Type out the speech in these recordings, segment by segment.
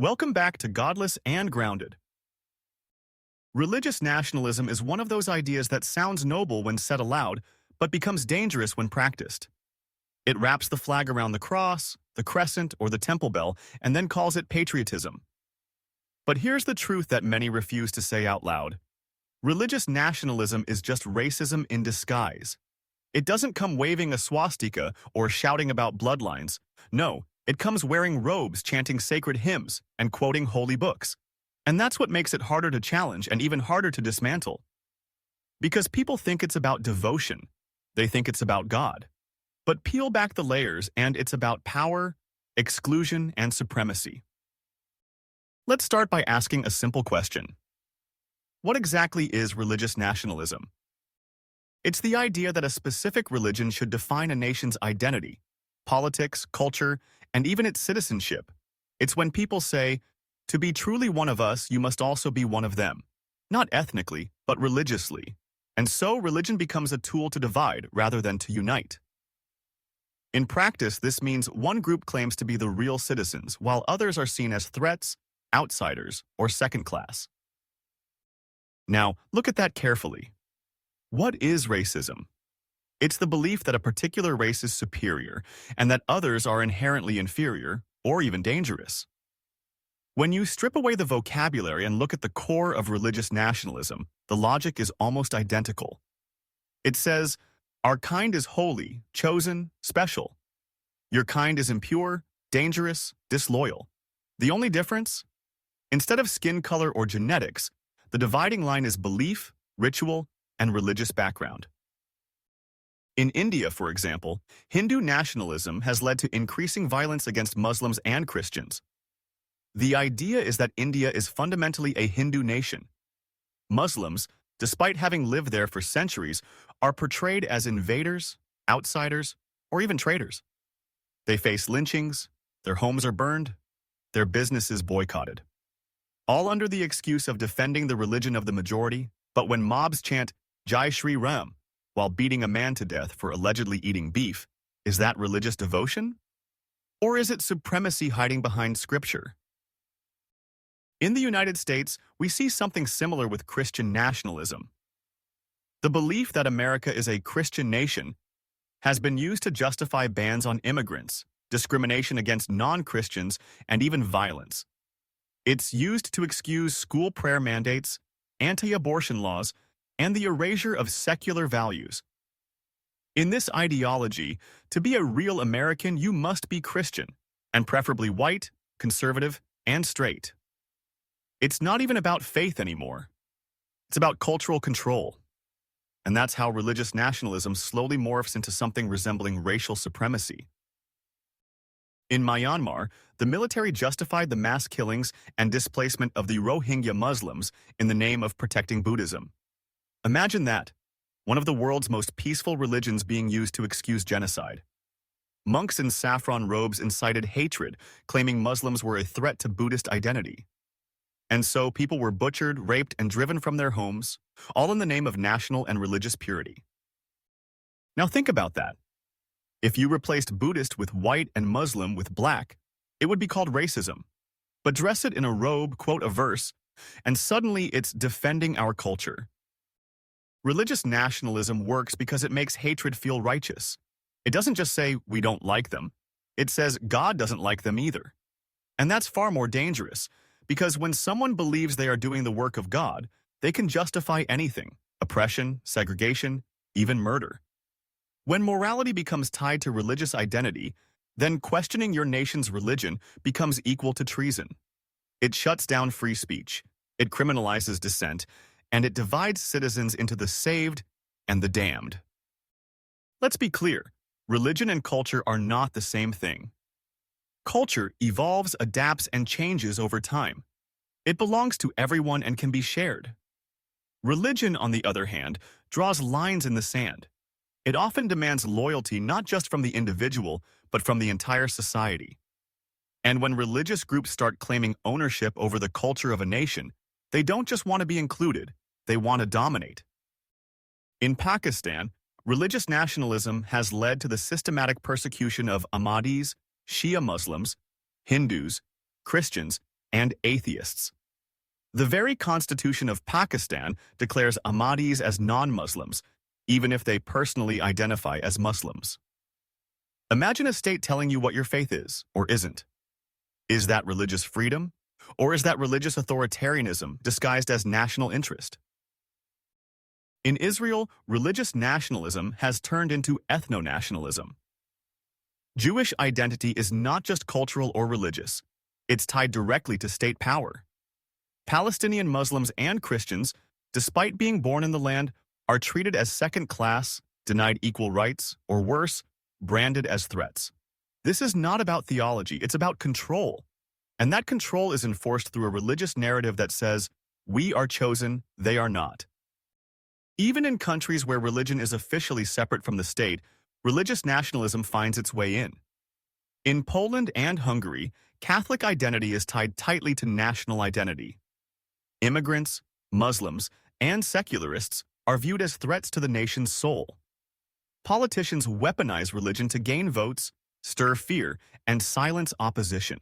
Welcome back to Godless and Grounded. Religious nationalism is one of those ideas that sounds noble when said aloud, but becomes dangerous when practiced. It wraps the flag around the cross, the crescent, or the temple bell, and then calls it patriotism. But here's the truth that many refuse to say out loud. Religious nationalism is just racism in disguise. It doesn't come waving a swastika or shouting about bloodlines. No, it comes wearing robes, chanting sacred hymns, and quoting holy books. And that's what makes it harder to challenge and even harder to dismantle. Because people think it's about devotion. They think it's about God. But peel back the layers and it's about power, exclusion, and supremacy. Let's start by asking a simple question. What exactly is religious nationalism? It's the idea that a specific religion should define a nation's identity, politics, culture, and even its citizenship. It's when people say, to be truly one of us, you must also be one of them. Not ethnically, but religiously. And so religion becomes a tool to divide rather than to unite. In practice, this means one group claims to be the real citizens, while others are seen as threats, outsiders, or second class. Now, look at that carefully. What is racism? It's the belief that a particular race is superior and that others are inherently inferior or even dangerous. When you strip away the vocabulary and look at the core of religious nationalism, the logic is almost identical. It says, our kind is holy, chosen, special. Your kind is impure, dangerous, disloyal. The only difference? Instead of skin color or genetics, the dividing line is belief, ritual, and religious background. In India, for example, Hindu nationalism has led to increasing violence against Muslims and Christians. The idea is that India is fundamentally a Hindu nation. Muslims, despite having lived there for centuries, are portrayed as invaders, outsiders, or even traitors. They face lynchings, their homes are burned, their businesses boycotted. All under the excuse of defending the religion of the majority, but when mobs chant, Jai Shri Ram, while beating a man to death for allegedly eating beef, is that religious devotion? Or is it supremacy hiding behind scripture? In the United States, we see something similar with Christian nationalism. The belief that America is a Christian nation has been used to justify bans on immigrants, discrimination against non-Christians, and even violence. It's used to excuse school prayer mandates, anti-abortion laws, and the erasure of secular values. In this ideology, to be a real American, you must be Christian, and preferably white, conservative, and straight. It's not even about faith anymore. It's about cultural control. And that's how religious nationalism slowly morphs into something resembling racial supremacy. In Myanmar, the military justified the mass killings and displacement of the Rohingya Muslims in the name of protecting Buddhism. Imagine that, one of the world's most peaceful religions being used to excuse genocide. Monks in saffron robes incited hatred, claiming Muslims were a threat to Buddhist identity. And so people were butchered, raped, and driven from their homes, all in the name of national and religious purity. Now think about that. If you replaced Buddhist with white and Muslim with black, it would be called racism. But dress it in a robe, quote a verse, and suddenly it's defending our culture. Religious nationalism works because it makes hatred feel righteous. It doesn't just say, we don't like them. It says God doesn't like them either. And that's far more dangerous, because when someone believes they are doing the work of God, they can justify anything: oppression, segregation, even murder. When morality becomes tied to religious identity, then questioning your nation's religion becomes equal to treason. It shuts down free speech, it criminalizes dissent, and it divides citizens into the saved and the damned. Let's be clear, religion and culture are not the same thing. Culture evolves, adapts, and changes over time. It belongs to everyone and can be shared. Religion, on the other hand, draws lines in the sand. It often demands loyalty not just from the individual, but from the entire society. And when religious groups start claiming ownership over the culture of a nation, they don't just want to be included, they want to dominate. In Pakistan, religious nationalism has led to the systematic persecution of Ahmadis, Shia Muslims, Hindus, Christians, and atheists. The very constitution of Pakistan declares Ahmadis as non-Muslims, even if they personally identify as Muslims. Imagine a state telling you what your faith is or isn't. Is that religious freedom? Or is that religious authoritarianism disguised as national interest? In Israel, religious nationalism has turned into ethno-nationalism. Jewish identity is not just cultural or religious. It's tied directly to state power. Palestinian Muslims and Christians, despite being born in the land, are treated as second-class, denied equal rights, or worse, branded as threats. This is not about theology, it's about control. And that control is enforced through a religious narrative that says, we are chosen, they are not. Even in countries where religion is officially separate from the state, religious nationalism finds its way in. In Poland and Hungary, Catholic identity is tied tightly to national identity. Immigrants, Muslims, and secularists are viewed as threats to the nation's soul. Politicians weaponize religion to gain votes, stir fear, and silence opposition.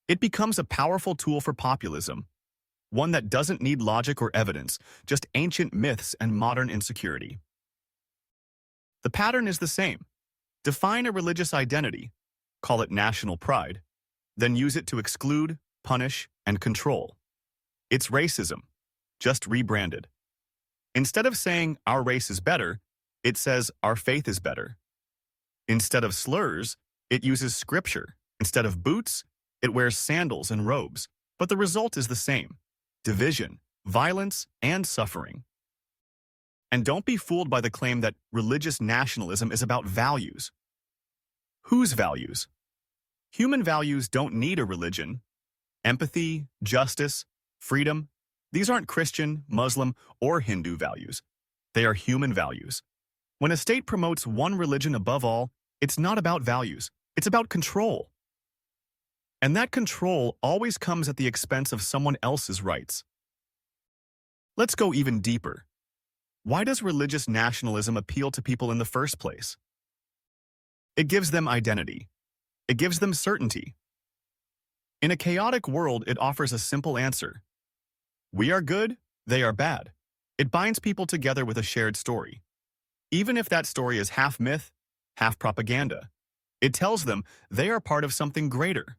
It becomes a powerful tool for populism, one that doesn't need logic or evidence, just ancient myths and modern insecurity. The pattern is the same. Define a religious identity, call it national pride, then use it to exclude, punish, and control. It's racism, just rebranded. Instead of saying our race is better, it says our faith is better. Instead of slurs, it uses scripture. Instead of boots, it wears sandals and robes. But the result is the same: division, violence, and suffering. And don't be fooled by the claim that religious nationalism is about values. Whose values? Human values don't need a religion. Empathy, justice, freedom, these aren't Christian, Muslim, or Hindu values. They are human values. When a state promotes one religion above all, it's not about values, it's about control. And that control always comes at the expense of someone else's rights. Let's go even deeper. Why does religious nationalism appeal to people in the first place? It gives them identity. It gives them certainty. In a chaotic world, it offers a simple answer. We are good, they are bad. It binds people together with a shared story. Even if that story is half myth, half propaganda, it tells them they are part of something greater.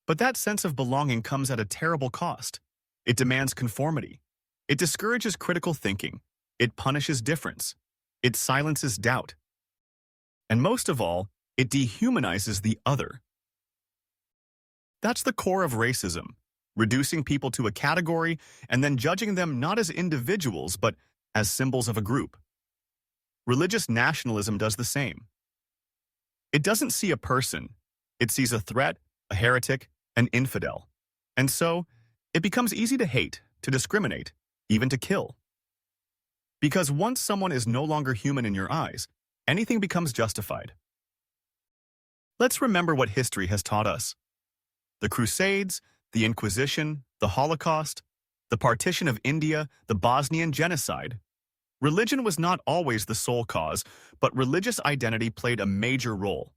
But that sense of belonging comes at a terrible cost. It demands conformity. It discourages critical thinking. It punishes difference. It silences doubt. And most of all, it dehumanizes the other. That's the core of racism, reducing people to a category and then judging them not as individuals but as symbols of a group. Religious nationalism does the same. It doesn't see a person. It sees a threat, a heretic, an infidel. And so, it becomes easy to hate, to discriminate, even to kill. Because once someone is no longer human in your eyes, anything becomes justified. Let's remember what history has taught us. The Crusades, the Inquisition, the Holocaust, the partition of India, the Bosnian genocide. Religion was not always the sole cause, but religious identity played a major role.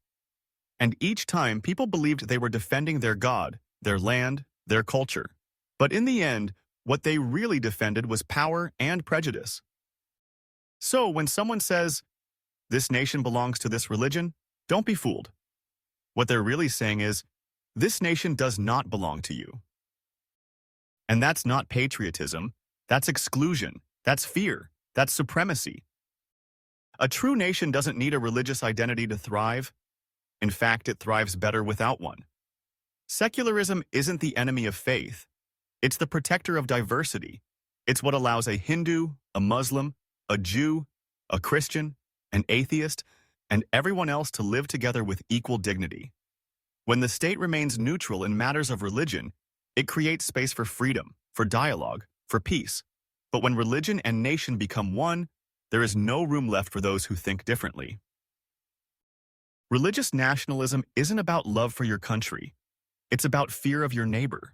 And each time, people believed they were defending their God, their land, their culture. But in the end, what they really defended was power and prejudice. So when someone says, this nation belongs to this religion, don't be fooled. What they're really saying is, this nation does not belong to you. And that's not patriotism, that's exclusion, that's fear, that's supremacy. A true nation doesn't need a religious identity to thrive. In fact, it thrives better without one. Secularism isn't the enemy of faith. It's the protector of diversity. It's what allows a Hindu, a Muslim, a Jew, a Christian, an atheist, and everyone else to live together with equal dignity. When the state remains neutral in matters of religion, it creates space for freedom, for dialogue, for peace. But when religion and nation become one, there is no room left for those who think differently. Religious nationalism isn't about love for your country. It's about fear of your neighbor.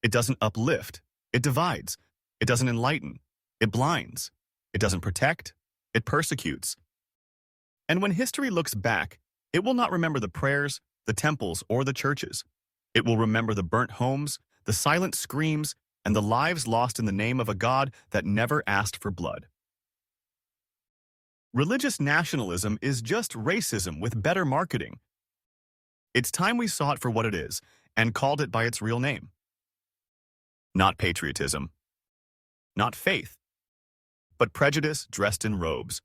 It doesn't uplift. It divides. It doesn't enlighten. It blinds. It doesn't protect. It persecutes. And when history looks back, it will not remember the prayers, the temples, or the churches. It will remember the burnt homes, the silent screams, and the lives lost in the name of a God that never asked for blood. Religious nationalism is just racism with better marketing. It's time we saw it for what it is and called it by its real name. Not patriotism, not faith, but prejudice dressed in robes.